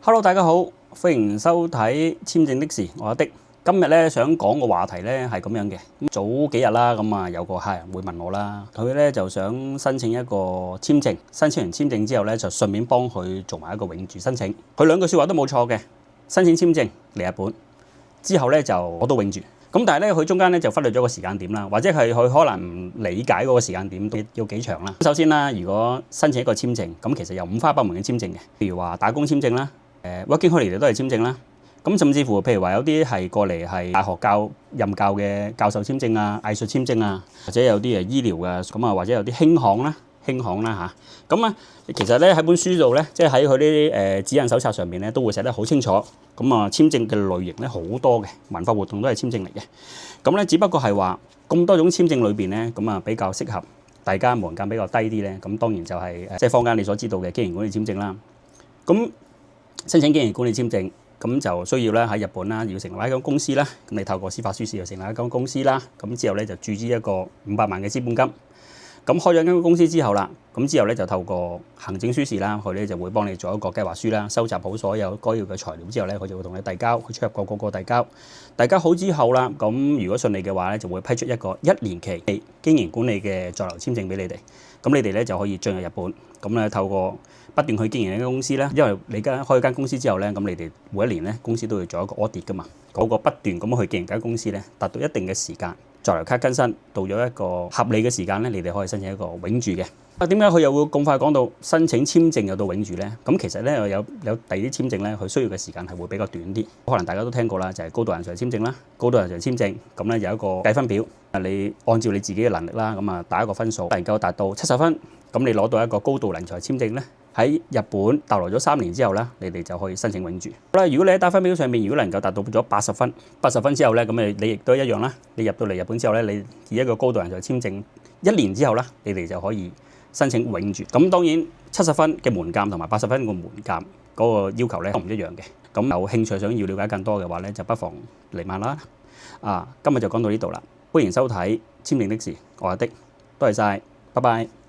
Hello，大家好，歡迎收睇簽證的事，我阿的。今日咧想講個話題咧係咁樣嘅。早幾日啦，有個客人會問我啦，佢咧就想申請一個簽證，申請完簽證之後咧就順便幫佢做埋一個永住申請。佢兩句説話都冇錯嘅，申請簽證嚟日本之後咧就攞到永住。但係咧佢中間咧就忽略咗個時間點啦，或者係佢可能唔理解嗰個時間點要幾長啦。首先啦，如果申請一個簽證，咁其實有五花八門嘅簽證嘅，譬如話打工簽證啦。working holiday 都係簽證啦，甚至乎譬如話有啲係過嚟係大學任教嘅教授簽證啊、藝術簽證啊，或者有啲係醫療嘅，或者有啲輕航啦嚇。其實咧喺本書度咧，即係喺佢啲指引手冊上面咧，都會寫得好清楚。簽證嘅類型咧好多嘅，文化活動都係簽證嚟嘅。只不過係話咁多種簽證裏邊咧，比較適合大家門檻比較低啲咧。當然就係即係坊間你所知道嘅經營管理簽證啦。申請經營管理簽證，咁就需要咧喺日本啦，要成立一間公司啦。咁你透過司法書士就成立一間公司啦。咁之後咧就注資一個500萬嘅資本金。咁開咗間公司之後啦，咁之後咧就透過行政書士啦，佢咧就會幫你做一個計劃書啦，收集好所有該要嘅材料之後咧，佢就會同你遞交，佢出入個遞交。遞交好之後啦，咁如果順利嘅話咧，就會批出一個1年期經營管理嘅在留簽證俾你哋。咁你哋咧就可以進入日本。咁咧透過不斷去經營一間公司咧，因為你開間公司之後咧，咁你哋每一年咧公司都會做一個 audit 噶嘛。嗰個不斷咁去經營間公司咧，達到一定嘅時間，在留卡更新到咗一個合理嘅時間咧，你哋可以申請一個永住嘅。點解佢又會咁快講到申請簽證又到永住咧？其實咧有第二啲簽證咧，佢需要嘅時間係會比較短啲。可能大家都聽過啦，就係高度人才簽證啦。高度人才簽證咁咧有一個計分表，你按照你自己嘅能力啦，打一個分數，能夠達到70分，咁你攞到一個高度人才簽證咧，喺日本逗留咗3年之後咧，你哋就可以申請永住。好啦，如果你喺打分表上面如果能夠達到咗80分，80分之後咧，咁你亦都一樣啦。你入到嚟日本之後咧，你以一個高度人才簽證1年之後咧，你哋就可以申請永住。咁當然70分嘅門檻同埋80分嘅門檻嗰個要求咧都唔一樣嘅。咁有興趣想要了解更多嘅話咧，就不妨嚟問啦。今日就講到呢度啦，歡迎收睇簽證的事，我係的，多謝晒，拜拜。